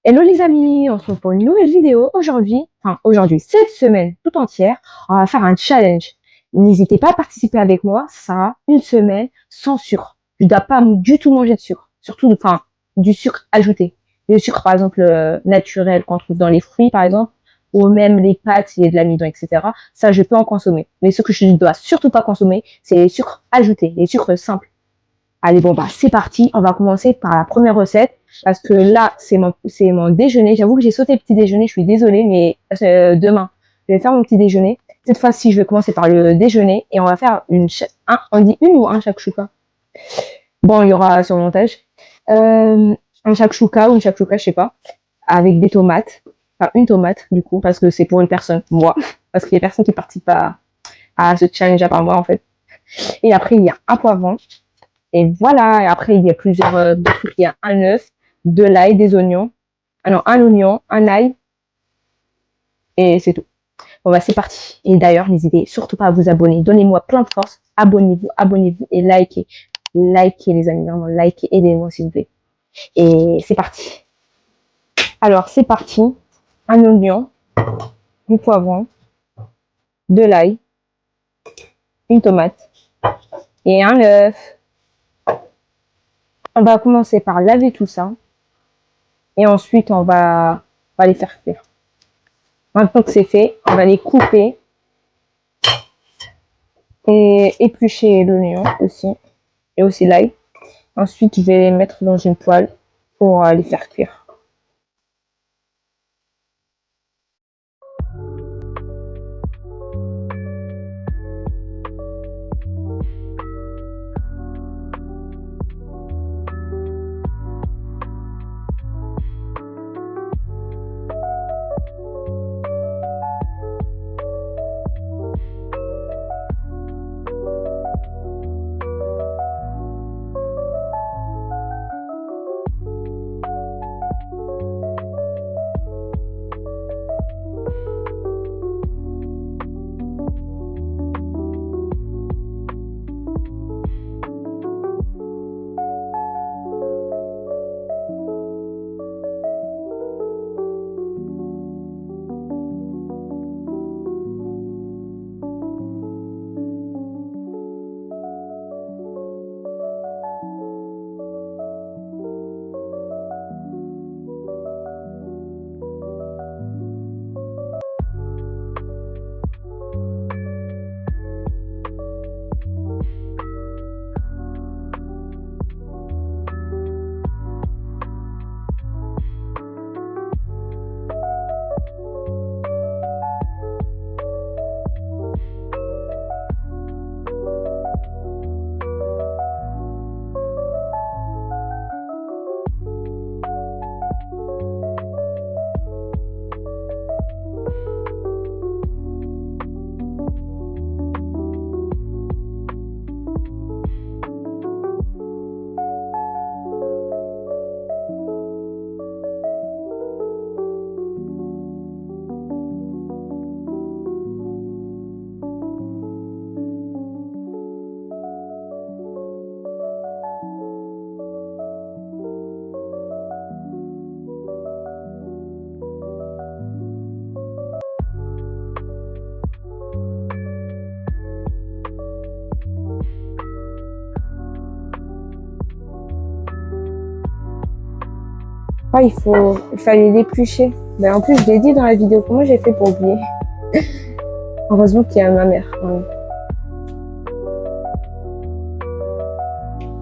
Hello les amis, on se retrouve pour une nouvelle vidéo. Aujourd'hui, cette semaine tout entière, on va faire un challenge. N'hésitez pas à participer avec moi, ça sera une semaine sans sucre. Je ne dois pas du tout manger de sucre, surtout du sucre ajouté. Le sucre par exemple naturel qu'on trouve dans les fruits par exemple, ou même les pâtes, il y a de l'amidon, etc. Ça, je peux en consommer. Mais ce que je ne dois surtout pas consommer, c'est les sucres ajoutés, les sucres simples. Allez, bon, bah, c'est parti. On va commencer par la première recette. Parce que là, c'est mon déjeuner. J'avoue que j'ai sauté le petit déjeuner. Je suis désolée, mais demain, je vais faire mon petit déjeuner. Cette fois-ci, je vais commencer par le déjeuner. Et on va faire on dit une ou un shakshuka. Bon, il y aura sur le montage. Un shakshuka ou une shakshuka, je sais pas. Avec des tomates. Enfin, une tomate, du coup, parce que c'est pour une personne, moi. Parce qu'il y a personne qui participe à ce challenge à part moi, en fait. Et après, il y a un poivron. Et voilà, et après, il y a plusieurs trucs. Il y a un œuf, de l'ail, des oignons. Ah non, un oignon, un ail, et c'est tout. Bon, bah, c'est parti. Et d'ailleurs, n'hésitez surtout pas à vous abonner. Donnez-moi plein de force. Abonnez-vous, abonnez-vous et likez. Likez, les amis, vraiment, likez, aidez-moi, s'il vous plaît. Et c'est parti. Alors, c'est parti. Un oignon, du poivron, de l'ail, une tomate et un œuf. On va commencer par laver tout ça. Et ensuite, on va les faire cuire. Maintenant que c'est fait, on va les couper et éplucher l'oignon aussi, et aussi l'ail. Ensuite, je vais les mettre dans une poêle pour les faire cuire. Ah, il fallait l'éplucher. Mais en plus, je l'ai dit dans la vidéo. Comment j'ai fait pour oublier? Heureusement qu'il y a ma mère. Ouais.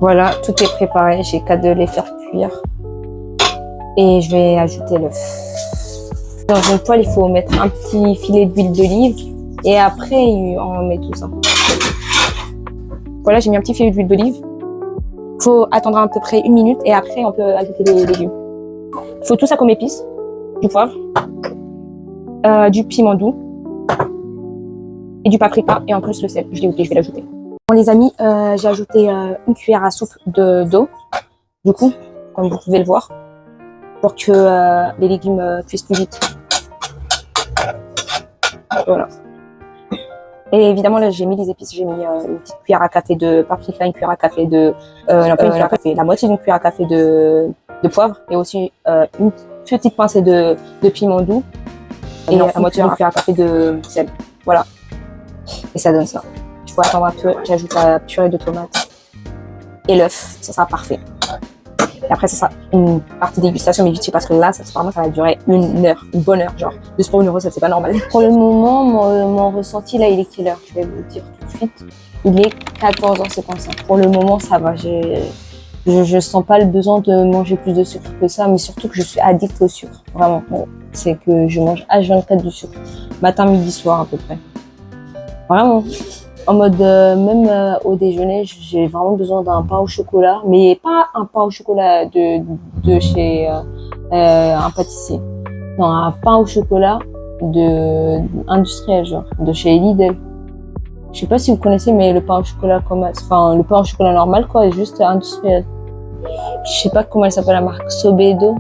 Voilà, tout est préparé. J'ai qu'à de les faire cuire. Et je vais ajouter l'œuf. Dans une poêle, il faut mettre un petit filet d'huile d'olive. Et après, on met tout ça. Voilà, j'ai mis un petit filet d'huile d'olive. Il faut attendre à peu près 1 minute. Et après, on peut ajouter les légumes. Il faut tout ça comme épice. Du poivre. Du piment doux. Et du paprika. Et en plus, le sel. Je l'ai oublié, je vais l'ajouter. Bon, les amis, j'ai ajouté une cuillère à soupe d'eau. Du coup, comme vous pouvez le voir. Pour que les légumes cuisent plus vite. Voilà. Et évidemment, là, j'ai mis des épices. J'ai mis une petite cuillère à café de paprika, une cuillère à café la moitié d'une cuillère à café de poivre et aussi petite pincée de piment doux et la moitié d'une cuillère à café de sel. Voilà. Et ça donne ça. Il faut attendre un peu, j'ajoute la purée de tomates et l'œuf, ça sera parfait. Et après, ça sera une partie dégustation, mais vite fait, parce que là, ça va durer une heure, une bonne heure, genre. Juste pour une recette, c'est pas normal. Pour le moment, mon ressenti, là, il est quelle heure? Je vais vous dire tout de suite. Il est 14h55. Pour le moment, ça va. Je sens pas le besoin de manger plus de sucre que ça, mais surtout que je suis addict au sucre. Vraiment. C'est que je mange H24 du sucre. Matin, midi, soir, à peu près. Vraiment. En mode, même au déjeuner, j'ai vraiment besoin d'un pain au chocolat, mais pas un pain au chocolat de chez un pâtissier. Non, un pain au chocolat industriel, genre, de chez Lidl. Je sais pas si vous connaissez, mais le pain au chocolat le pain au chocolat normal, quoi, est juste industriel. Je sais pas comment elle s'appelle la marque, Sodebo.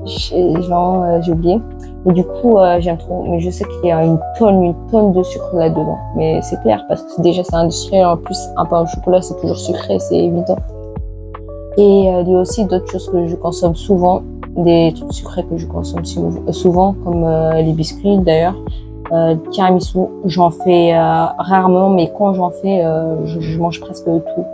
J'ai oublié. Et du coup, j'aime trop. Mais je sais qu'il y a une tonne de sucre là-dedans. Mais c'est clair, parce que déjà, c'est industriel. En plus, un pain au chocolat, c'est toujours sucré, c'est évident. Et il y a aussi d'autres choses que je consomme souvent. Des trucs sucrés que je consomme souvent, comme les biscuits, d'ailleurs. Tiramisu, j'en fais rarement, mais quand j'en fais, je mange presque tout.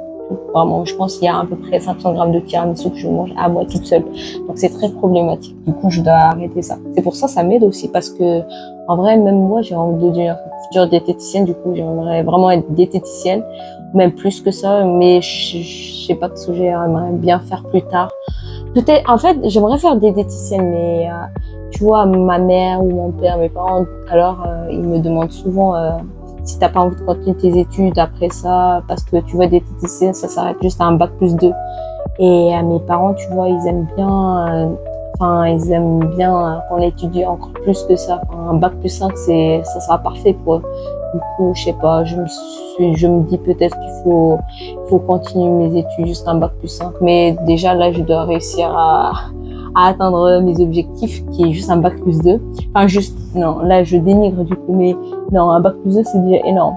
Vraiment, je pense qu'il y a à peu près 500 grammes de tiramisu que je mange à moi toute seule. Donc c'est très problématique. Du coup, je dois arrêter ça. C'est pour ça m'aide aussi, parce que en vrai, même moi, j'ai envie de devenir future diététicienne. Du coup, j'aimerais vraiment être diététicienne, même plus que ça. Mais je sais pas ce que j'aimerais bien faire plus tard. Peut-être, en fait, j'aimerais faire diététicienne, mais tu vois, ma mère ou mon père, mes parents, alors ils me demandent souvent si t'as pas envie de continuer tes études après ça, parce que tu vois, diététicienne, ça s'arrête juste à un bac+2. Et mes parents, tu vois, ils aiment bien qu'on étudie encore plus que ça. Enfin, un bac+5, ça sera parfait pour eux. Du coup, je sais pas, je me dis peut-être qu'il faut continuer mes études juste un bac+5. Mais déjà, là, je dois réussir à atteindre mes objectifs, qui est juste un bac+2. Enfin, non, là, je dénigre du coup, mais non, un bac+2, c'est déjà énorme.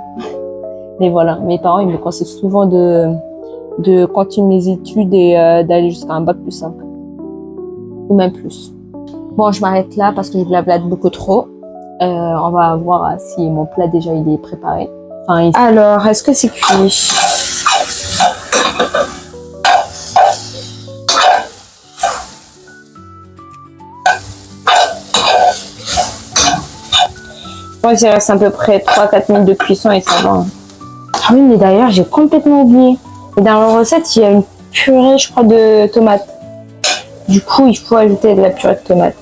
Mais voilà, mes parents, ils me conseillent souvent de continuer mes études et d'aller jusqu'à un bac+5. Ou même plus. Bon, je m'arrête là parce que je blablate beaucoup trop. On va voir si mon plat déjà il est préparé. Enfin, alors, est-ce que c'est cuit? Moi, il reste à peu près 3-4 minutes de cuisson et ça va. Ah oui, mais d'ailleurs, j'ai complètement oublié. Et dans la recette, il y a une purée, je crois, de tomates. Du coup, il faut ajouter de la purée de tomates.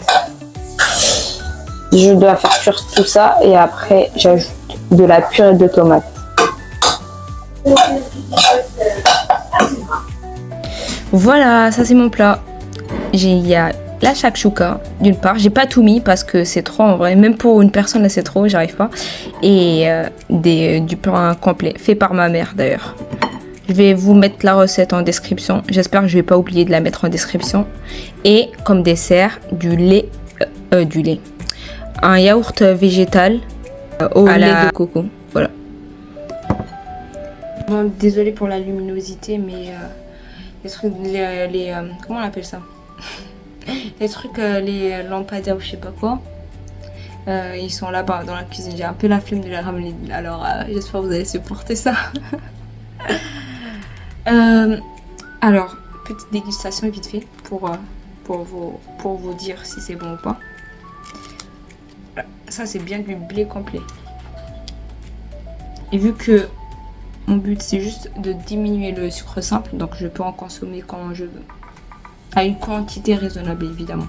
Je dois faire cuire tout ça et après, j'ajoute de la purée de tomates. Voilà, ça c'est mon plat. Il y a la shakshuka, d'une part. J'ai pas tout mis parce que c'est trop en vrai. Même pour une personne, là c'est trop, j'arrive pas. Et du pain complet, fait par ma mère d'ailleurs. Je vais vous mettre la recette en description. J'espère que je vais pas oublier de la mettre en description. Et comme dessert, du lait. Un yaourt végétal au lait de coco. Voilà. Bon, désolée pour la luminosité, mais les trucs, comment on appelle ça? Les trucs, les lampadaires ou je sais pas quoi. Ils sont là-bas dans la cuisine. J'ai un peu la flemme de les ramener. Alors, j'espère que vous allez supporter ça. Alors, petite dégustation vite fait pour vous dire si c'est bon ou pas. Voilà. Ça, c'est bien du blé complet. Et vu que mon but, c'est juste de diminuer le sucre simple, donc je peux en consommer quand je veux. À une quantité raisonnable, évidemment.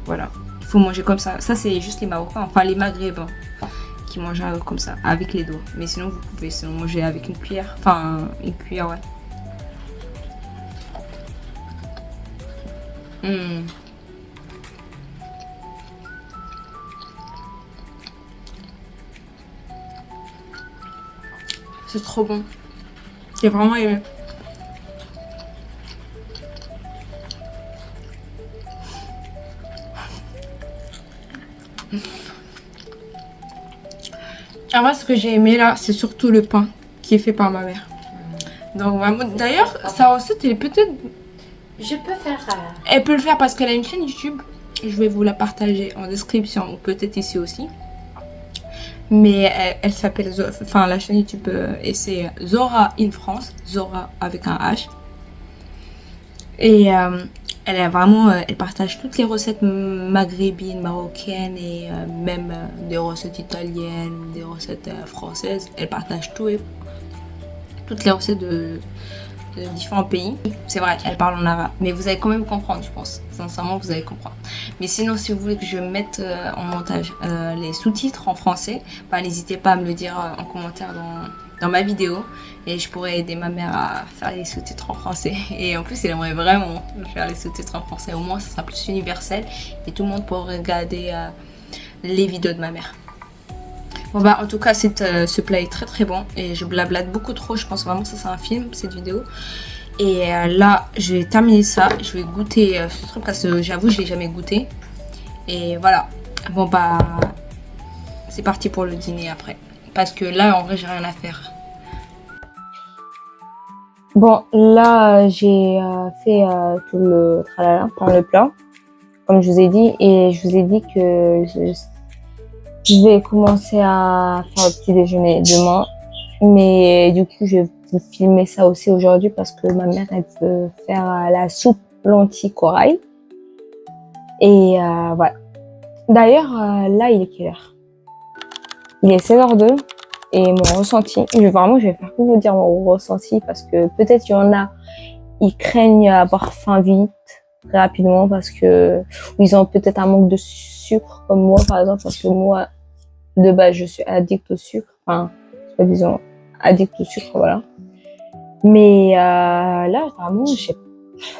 Voilà. Il faut manger comme ça. Ça, c'est juste les Marocains, enfin les Maghrébins, qui mangent comme ça, avec les doigts. Mais sinon, vous pouvez manger avec une cuillère. Enfin, une cuillère, ouais. C'est trop bon. J'ai vraiment aimé. En vrai, ce que j'ai aimé là, c'est surtout le pain qui est fait par ma mère. Donc vraiment, d'ailleurs, sa recette elle est peut-être Je peux faire. Elle peut le faire parce qu'elle a une chaîne YouTube. Je vais vous la partager en description ou peut-être ici aussi. Mais elle s'appelle, enfin la chaîne YouTube et c'est Zora in France, Zora avec un H. Et elle est vraiment, elle partage toutes les recettes maghrébines, marocaines et même des recettes italiennes, des recettes françaises. Elle partage toutes les recettes de différents pays. C'est vrai, elle parle en arabe, mais vous allez quand même comprendre, je pense. Sincèrement, vous allez comprendre. Mais sinon, si vous voulez que je mette en montage les sous-titres en français, bah, n'hésitez pas à me le dire en commentaire dans ma vidéo et je pourrais aider ma mère à faire les sous-titres en français. Et en plus, elle aimerait vraiment faire les sous-titres en français. Au moins, ça sera plus universel et tout le monde pourra regarder les vidéos de ma mère. Bon bah en tout cas ce plat est très très bon et je blablate beaucoup trop, je pense vraiment que ça c'est un film cette vidéo. Et là je vais terminer ça, je vais goûter ce truc parce que j'avoue je l'ai jamais goûté. Et voilà, bon bah c'est parti pour le dîner après. Parce que là en vrai j'ai rien à faire. Bon, là, j'ai fait tout le tralala dans le plat, comme je vous ai dit, et je vous ai dit que je vais commencer à faire le petit déjeuner demain, mais du coup, je vais vous filmer ça aussi aujourd'hui parce que ma mère, elle veut faire la soupe lentilles corail. Et voilà. D'ailleurs, là, il est quelle heure? Il est 16h02 et mon ressenti, je vais faire que vous dire mon ressenti parce que peut-être il y en a, ils craignent avoir faim vite, très rapidement parce que ils ont peut-être un manque de sucre comme moi par exemple parce que moi, de base, je suis addict au sucre, enfin, disons addict au sucre, voilà. Mais là, vraiment, j'ai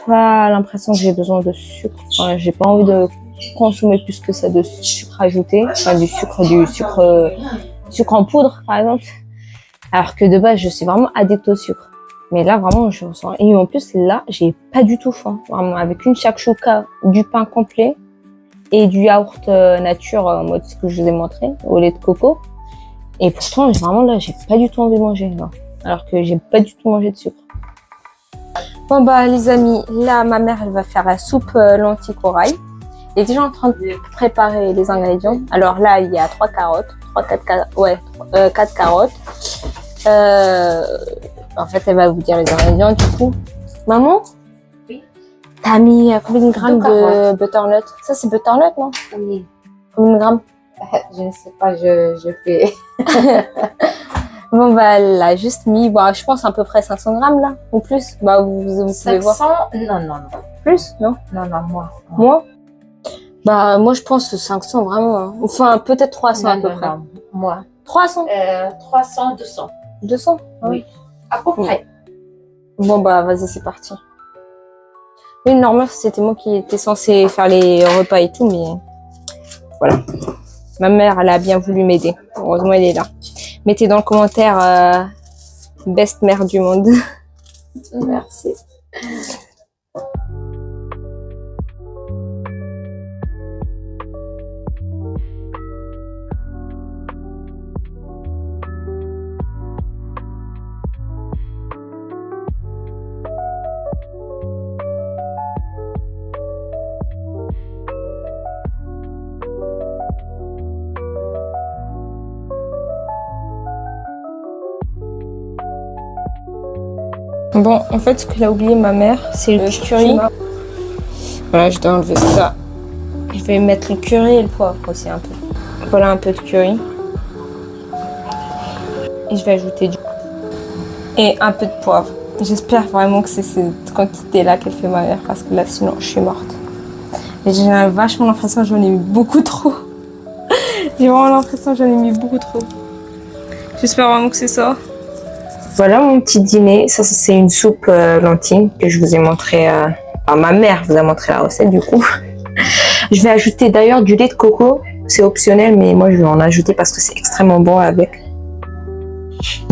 pas l'impression que j'ai besoin de sucre. Enfin, j'ai pas envie de consommer plus que ça de sucre ajouté, enfin du sucre en poudre, par exemple. Alors que de base, je suis vraiment addict au sucre. Mais là, vraiment, je ressens. Et en plus, là, j'ai pas du tout faim. Vraiment, avec une shakshuka, du pain complet et du yaourt nature, en mode ce que je vous ai montré, au lait de coco. Et pourtant, vraiment, là, j'ai pas du tout envie de manger, là. Alors que j'ai pas du tout mangé de sucre. Bon, bah, les amis, là, ma mère, elle va faire la soupe lentilles corail. Elle est déjà en train de préparer les ingrédients. Alors là, il y a 4 carottes. En fait, elle va vous dire les ingrédients, du coup. Maman? Oui. T'as mis combien de grammes de butternut? Ça, c'est butternut, non? Oui. Combien de grammes? Je ne sais pas, je fais. Bon, bah, elle a juste mis, bah, je pense à peu près 500 grammes, là, ou plus. Bah, vous pouvez voir. 500? Non. Plus, non? Non, moi. Moi? Bah, moi, je pense 500, vraiment. Hein. Enfin, peut-être 300 à peu près. Non, moi. 300? 300, 200. 200? Oui. À peu près. Bon, bah, vas-y, c'est parti. Oui, normal, c'était moi qui étais censée faire les repas et tout, mais voilà. Ma mère, elle a bien voulu m'aider. Heureusement, elle est là. Mettez dans le commentaire best mère du monde. Merci. Bon, en fait, ce qu'elle a oublié, ma mère, c'est le curry. Voilà, je dois enlever ça. Je vais mettre le curry et le poivre aussi un peu. Voilà un peu de curry. Et je vais ajouter et un peu de poivre. J'espère vraiment que c'est cette quantité-là qu'elle fait ma mère parce que là, sinon, je suis morte. Mais j'ai vachement l'impression que j'en ai mis beaucoup trop. J'ai vraiment l'impression que j'en ai mis beaucoup trop. J'espère vraiment que c'est ça. Voilà mon petit dîner. Ça c'est une soupe lentilles que je vous ai montré. Enfin, ma mère vous a montré la recette du coup. Je vais ajouter d'ailleurs du lait de coco. C'est optionnel, mais moi je vais en ajouter parce que c'est extrêmement bon avec.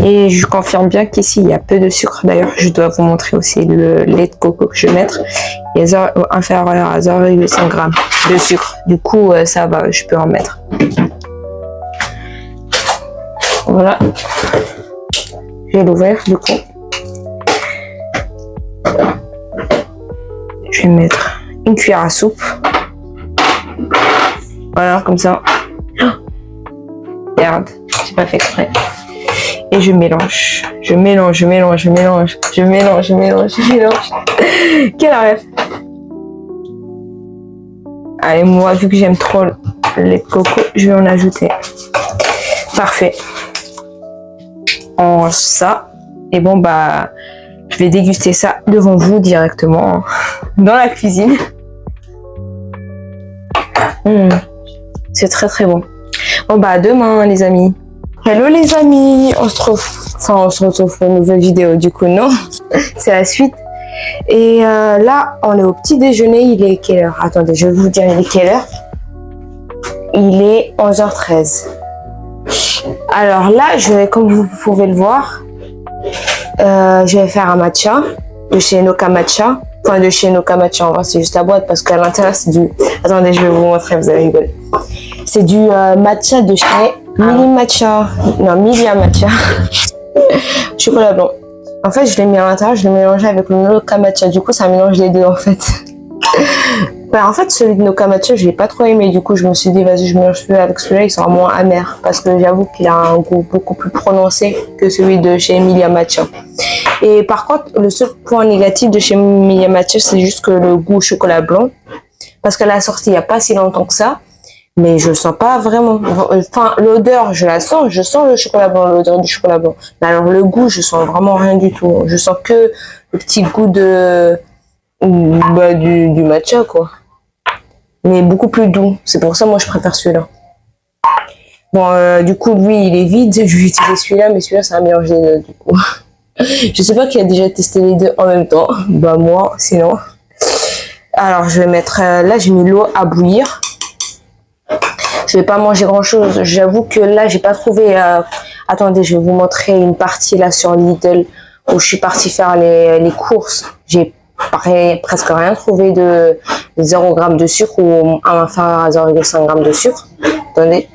Et je confirme bien qu'ici il y a peu de sucre. D'ailleurs, je dois vous montrer aussi le lait de coco que je vais mettre. Il est inférieur à 0,5 g de sucre. Du coup, ça va, je peux en mettre. Voilà. Je vais l'ouvrir du coup. vais mettre une cuillère à soupe. Voilà, comme ça. Merde, j'ai pas fait exprès. Et je mélange. Je mélange. Quel rêve. Allez, moi, vu que j'aime trop les cocos, je vais en ajouter. Parfait. On range ça. Et bon, bah, je vais déguster ça devant vous directement dans la cuisine. C'est très très bon. Bon, bah, à demain, les amis. Hello, les amis. On se retrouve pour une nouvelle vidéo. Du coup, non, c'est la suite. Et là, on est au petit déjeuner. Il est quelle heure? Attendez, je vais vous dire il est quelle heure. Il est 11h13. Alors là, comme vous pouvez le voir, je vais faire un matcha de chez Noka Matcha. Enfin, de chez Noka Matcha, en vrai, c'est juste la boîte parce qu'à l'intérieur, c'est du... Attendez, je vais vous montrer, vous allez rigoler. C'est du matcha de chez Mini Matcha. Non, Milia Matcha. Chocolat blanc. En fait, je l'ai mis à l'intérieur, je l'ai mélangé avec le Noka Matcha. Du coup, ça mélange les deux, en fait. En fait, celui de Noka Matcha, je l'ai pas trop aimé. Du coup, je me suis dit, vas-y, je mélange celui avec celui-là, il sera moins amer. Parce que j'avoue qu'il a un goût beaucoup plus prononcé que celui de chez Emilia Matcha. Et par contre, le seul point négatif de chez Emilia Matcha, c'est juste que le goût chocolat blanc. Parce qu'elle a sorti il n'y a pas si longtemps que ça. Mais je sens pas vraiment. Enfin, l'odeur, je la sens. Je sens le chocolat blanc, l'odeur du chocolat blanc. Mais alors, le goût, je sens vraiment rien du tout. Je sens que le petit goût du matcha, quoi. Mais beaucoup plus doux. C'est pour ça, moi, je préfère celui-là. Bon, du coup, lui, il est vide. Je vais utiliser celui-là, mais celui-là, c'est un mélange des deux, du coup. Je sais pas qui a déjà testé les deux en même temps. Bah, moi, sinon. Alors, je vais mettre... là, j'ai mis l'eau à bouillir. Je vais pas manger grand chose. J'avoue que là, j'ai pas trouvé... Attendez, je vais vous montrer une partie là sur Lidl où je suis partie faire les courses. J'ai presque rien trouvé de 0 g de sucre ou inférieur à 0,5 g de sucre. Attendez.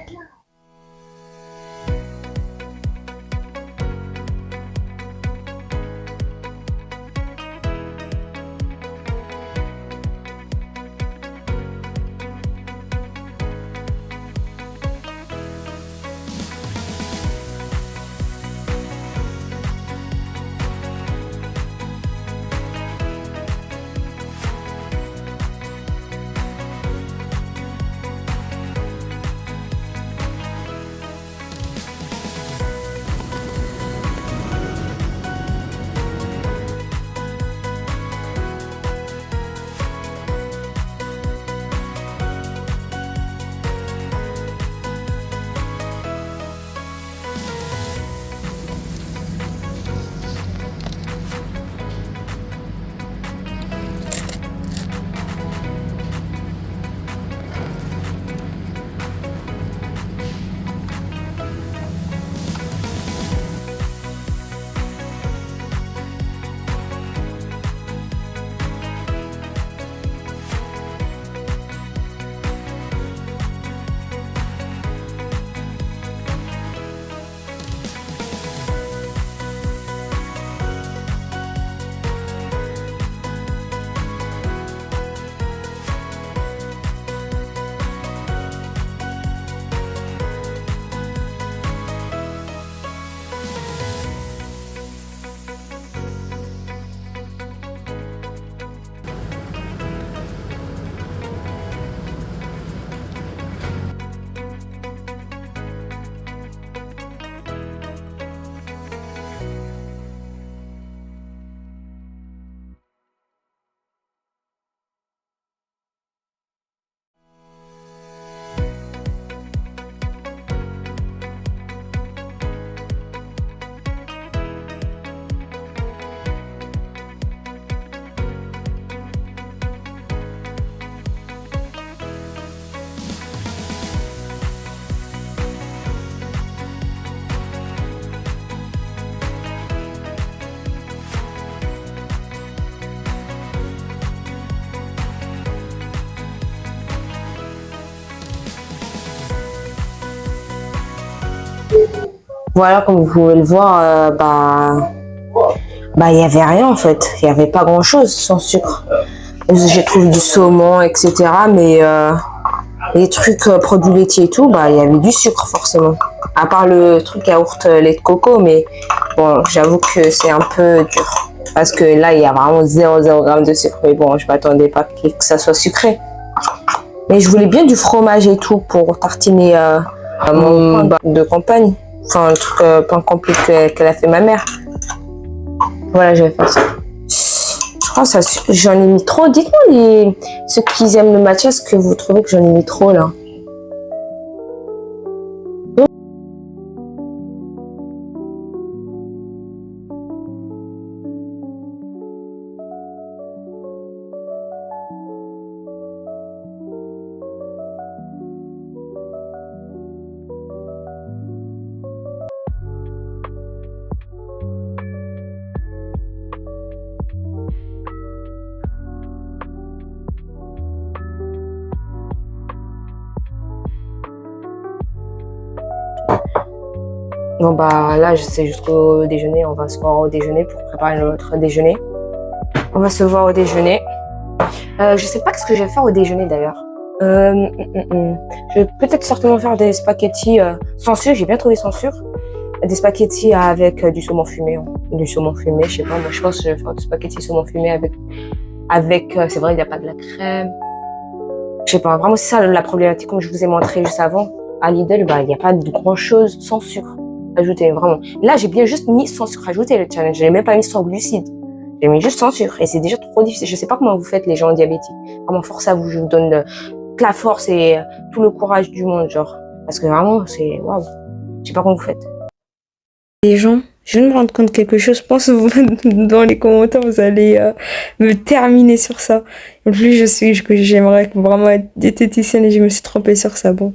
Voilà, comme vous pouvez le voir, il y avait rien en fait. Il y avait pas grand chose sans sucre. J'ai trouvé du saumon, etc. Mais les trucs produits laitiers et tout, bah il y avait du sucre forcément. À part le truc yaourt lait de coco, mais bon, j'avoue que c'est un peu dur. Parce que là, il y a vraiment 0,0 g de sucre. Mais bon, je m'attendais pas que ça soit sucré. Mais je voulais bien du fromage et tout pour tartiner mon pain de campagne. Enfin, le truc pain complet qu'elle a fait ma mère. Voilà, je vais faire ça. Je crois que j'en ai mis trop. Dites-moi, ceux qui aiment le matcha, est-ce que vous trouvez que j'en ai mis trop là? Bon bah là je sais jusqu'au déjeuner, on va se voir au déjeuner pour préparer notre déjeuner. On va se voir au déjeuner. Je sais pas ce que je vais faire au déjeuner d'ailleurs. Je vais peut-être certainement faire des spaghettis sans sucre, j'ai bien trouvé sans sucre. Des spaghettis avec du saumon fumé. Du saumon fumé, je sais pas, moi je pense que je vais faire des spaghettis saumon fumé avec c'est vrai il n'y a pas de la crème. Je sais pas, vraiment c'est ça la problématique comme je vous ai montré juste avant. À Lidl, bah il n'y a pas de grand chose sans sucre ajouté, vraiment. Là, j'ai bien juste mis sans sucre ajouté le challenge. Je n'ai même pas mis sans glucides. J'ai mis juste sans sucre. Et c'est déjà trop difficile. Je sais pas comment vous faites, les gens diabétiques. Vraiment, force à vous. Je vous donne toute la force et tout le courage du monde, genre. Parce que vraiment, c'est waouh. Je sais pas comment vous faites. Les gens, je viens de me rendre compte de quelque chose. Je pense que vous, dans les commentaires, vous allez me terminer sur ça. En plus, j'aimerais vraiment être diététicienne et je me suis trompée sur ça. Bon.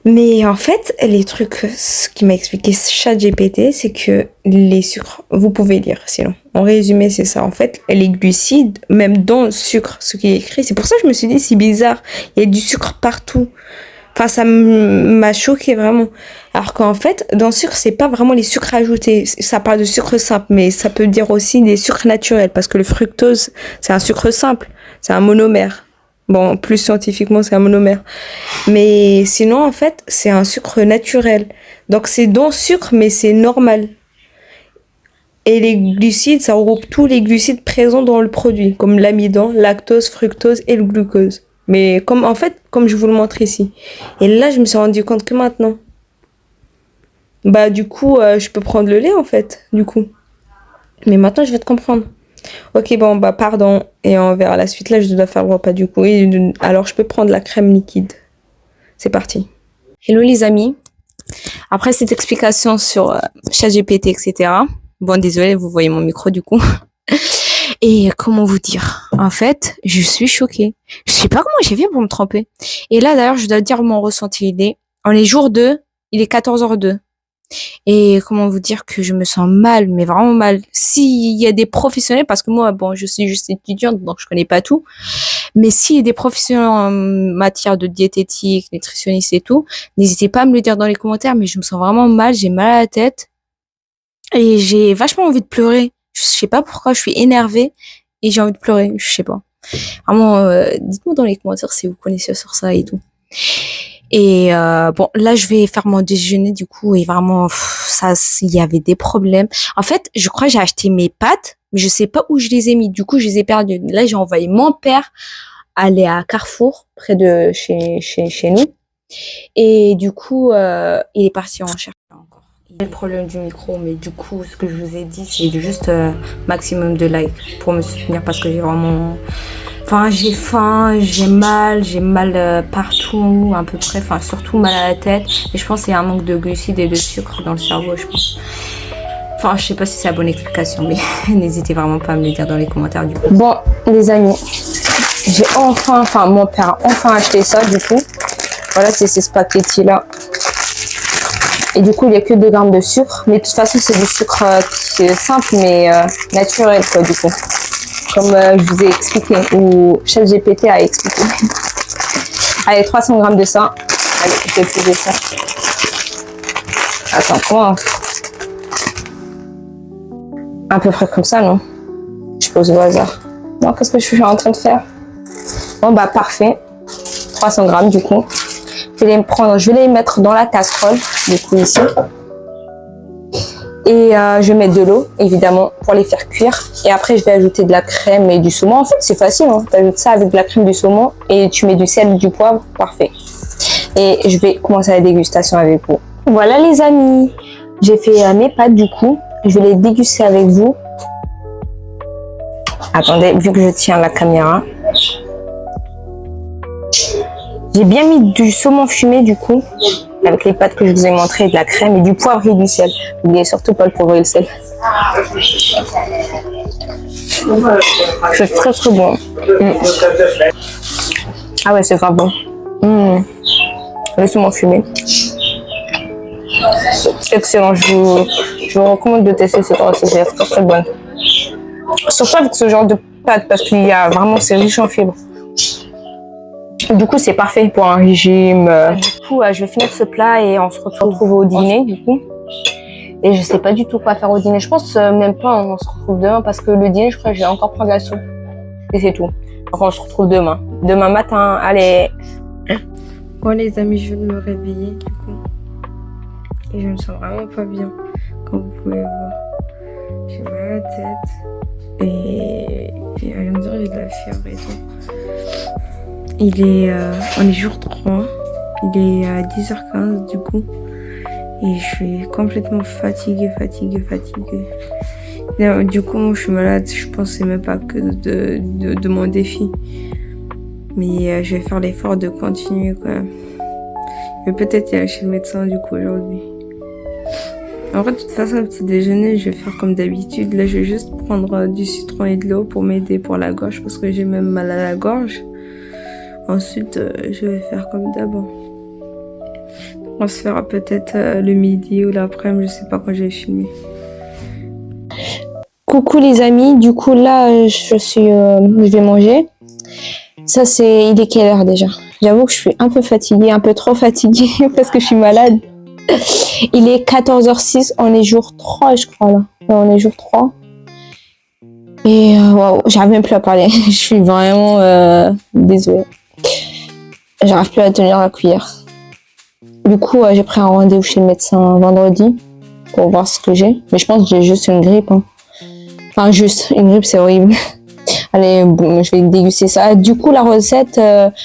Mais en fait, les trucs, ce qui m'a expliqué ChatGPT, c'est que les sucres, vous pouvez lire sinon. En résumé, c'est ça. En fait, les glucides, même dans le sucre, ce qui est écrit, c'est pour ça que je me suis dit, c'est bizarre. Il y a du sucre partout. Enfin, ça m'a choqué vraiment. Alors qu'en fait, dans le sucre, c'est pas vraiment les sucres ajoutés. Ça parle de sucre simple, mais ça peut dire aussi des sucres naturels. Parce que le fructose, c'est un sucre simple. C'est un monomère. Bon, plus scientifiquement, c'est un monomère. Mais sinon, en fait, c'est un sucre naturel. Donc, c'est dans le sucre, mais c'est normal. Et les glucides, ça regroupe tous les glucides présents dans le produit, comme l'amidon, lactose, fructose et le glucose. Mais comme je vous le montre ici. Et là, je me suis rendu compte que maintenant. Bah, du coup, je peux prendre le lait, en fait, du coup. Mais maintenant, je vais te comprendre. Ok, bon, bah, pardon. Et on verra la suite. Là, je dois faire le repas, du coup. Alors, je peux prendre la crème liquide. C'est parti. Hello, les amis. Après cette explication sur ChatGPT, etc. Bon, désolé, vous voyez mon micro, du coup. Et comment vous dire? En fait, je suis choquée. Je sais pas comment j'ai fait pour me tromper. Et là, d'ailleurs, je dois dire mon ressenti. On est jour 2, il est 14h02. Et comment vous dire que je me sens mal, mais vraiment mal. S'il y a des professionnels, parce que moi, bon, je suis juste étudiante, donc je connais pas tout. Mais s'il y a des professionnels en matière de diététique, nutritionniste et tout, n'hésitez pas à me le dire dans les commentaires, mais je me sens vraiment mal, j'ai mal à la tête. Et j'ai vachement envie de pleurer. Je sais pas pourquoi, je suis énervée et j'ai envie de pleurer, je sais pas. Vraiment, dites-moi dans les commentaires si vous connaissez sur ça et tout. Et bon, là, je vais faire mon déjeuner du coup et vraiment, il y avait des problèmes. En fait, je crois que j'ai acheté mes pâtes, mais je sais pas où je les ai mis. Du coup, je les ai perdues. Là, j'ai envoyé mon père aller à Carrefour, près de chez nous. Et du coup, il est parti en chercher encore. Il y a le problème du micro, mais du coup, ce que je vous ai dit, c'est juste maximum de likes pour me soutenir parce que j'ai vraiment... Enfin, j'ai faim, j'ai mal partout, à peu près, enfin, surtout mal à la tête. Et je pense qu'il y a un manque de glucides et de sucre dans le cerveau, je pense. Enfin, je sais pas si c'est la bonne explication, mais n'hésitez vraiment pas à me le dire dans les commentaires, du coup. Bon, les amis, j'ai mon père a enfin acheté ça, du coup. Voilà, c'est ces spaghettis-là. Et du coup, il n'y a que 2 grammes de sucre. Mais de toute façon, c'est du sucre qui est simple, mais naturel, quoi, du coup. Comme je vous ai expliqué, ou ChatGPT a expliqué. Allez, 300 grammes de ça. Allez, je vais peser ça. Attends, comment? À peu près comme ça, non? Je pose au hasard. dites-moi qu'est-ce que je suis en train de faire. Bon, bah, parfait. 300 grammes, du coup. Je vais les mettre dans la casserole, du coup, ici. Et je vais mettre de l'eau, évidemment, pour les faire cuire. Et après, je vais ajouter de la crème et du saumon. En fait, c'est facile, hein. Tu ajoutes ça avec de la crème, du saumon et tu mets du sel et du poivre. Parfait. Et je vais commencer la dégustation avec vous. Voilà, les amis. J'ai fait mes pâtes, du coup. Je vais les déguster avec vous. Attendez, vu que je tiens la caméra. J'ai bien mis du saumon fumé, du coup, avec les pâtes que je vous ai montrées, de la crème et du poivre et du sel. N'oubliez surtout pas le poivre et le sel. C'est très très bon. Ah ouais, c'est grave bon. Le saumon fumé. Excellent, je vous recommande de tester cette recette, c'est très très bonne. Surtout avec ce genre de pâtes, parce qu'il y a vraiment, c'est riche en fibres. Du coup, c'est parfait pour un régime. Du coup, je vais finir ce plat et on se retrouve au dîner, du coup. Et je sais pas du tout quoi faire au dîner. Je pense même pas, on se retrouve demain parce que le dîner, je crois que je vais encore prendre la soupe. Et c'est tout. Donc on se retrouve demain. Demain matin, allez. Bon les amis, je viens de me réveiller du coup. Et je me sens vraiment pas bien, comme vous pouvez voir. J'ai mal à la tête. Et à rien dire, j'ai de la fièvre et tout. On est jour 3. Il est à 10h15 du coup. Et je suis complètement fatiguée. Du coup, je suis malade. Je pensais même pas que de mon défi. Mais je vais faire l'effort de continuer quand même. Je vais peut-être y aller chez le médecin du coup aujourd'hui. En vrai, de toute façon, le petit déjeuner, je vais faire comme d'habitude. Là, je vais juste prendre du citron et de l'eau pour m'aider pour la gorge parce que j'ai même mal à la gorge. Ensuite, je vais faire comme d'abord. On se fera peut-être le midi ou l'après-midi, je sais pas quand je vais filmer. Coucou les amis, du coup là, je vais manger. Ça il est quelle heure déjà? J'avoue que je suis un peu fatiguée, un peu trop fatiguée parce que je suis malade. Il est 14h06, on est jour 3 je crois là. Ouais, on est jour 3. Et waouh, j'arrive même plus à parler. Je suis vraiment désolée. J'arrive plus à tenir la cuillère. Du coup, j'ai pris un rendez-vous chez le médecin vendredi pour voir ce que j'ai. Mais je pense que j'ai juste une grippe. Hein. Enfin, juste une grippe, c'est horrible. Allez, bon, je vais déguster ça. Du coup, la recette,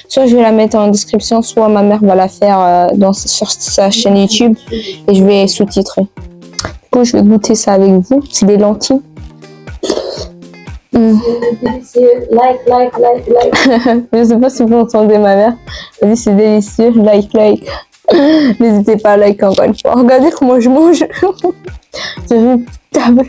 soit je vais la mettre en description, soit ma mère va la faire sur sa chaîne YouTube et je vais sous-titrer. Du coup, je vais goûter ça avec vous. C'est des lentilles. Délicieux. Like. Je sais pas si vous entendez ma mère. Elle dit c'est délicieux. Like. N'hésitez pas à like encore une fois. Regardez comment je mange. C'est une table.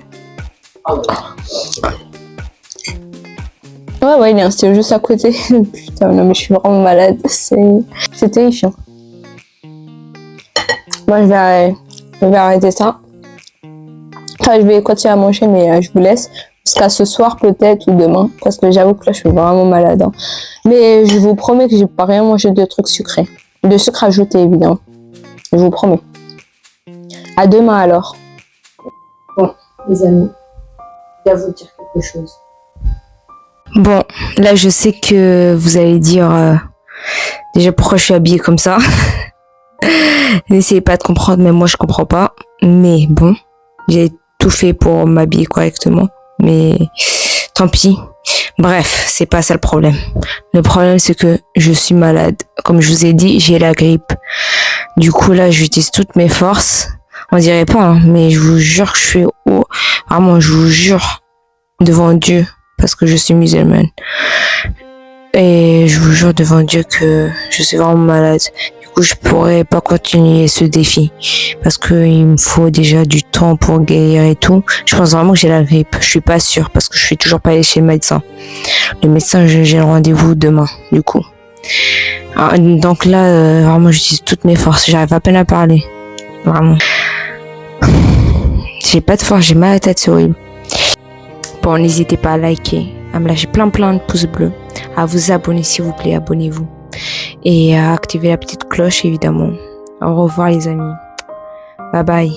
Ouais, il est installé juste à côté. Putain, non, mais je suis vraiment malade. C'est terrifiant. Moi, je vais arrêter ça. Enfin, je vais continuer à manger, mais je vous laisse. Jusqu'à ce soir, peut-être, ou demain. Parce que j'avoue que là, je suis vraiment malade. Hein. Mais je vous promets que je n'ai pas rien mangé de trucs sucrés. De sucre ajouté, évidemment. Je vous promets. À demain, alors. Bon, les amis, je dois vous dire quelque chose. Bon, là je sais que vous allez dire déjà pourquoi je suis habillée comme ça. N'essayez pas de comprendre, mais moi je comprends pas. Mais bon, j'ai tout fait pour m'habiller correctement. Mais tant pis. Bref, c'est pas ça le problème. Le problème c'est que je suis malade. Comme je vous ai dit, j'ai la grippe. Du coup là, j'utilise toutes mes forces. On dirait pas, hein, mais je vous jure que je suis haut. Vraiment, je vous jure devant Dieu. Parce que je suis musulmane. Et je vous jure devant Dieu que je suis vraiment malade. Du coup, je pourrais pas continuer ce défi. Parce que il me faut déjà du temps pour guérir et tout. Je pense vraiment que j'ai la grippe. Je suis pas sûre parce que je suis toujours pas allée chez le médecin. Le médecin, j'ai le rendez-vous demain, du coup. Alors, donc là, vraiment, j'utilise toutes mes forces. J'arrive à peine à parler. Vraiment. J'ai pas de force, j'ai mal à la tête, c'est horrible. Bon, n'hésitez pas à liker, à me lâcher plein de pouces bleus, à vous abonner s'il vous plaît, abonnez-vous. Et à activer la petite cloche évidemment. Au revoir les amis. Bye bye.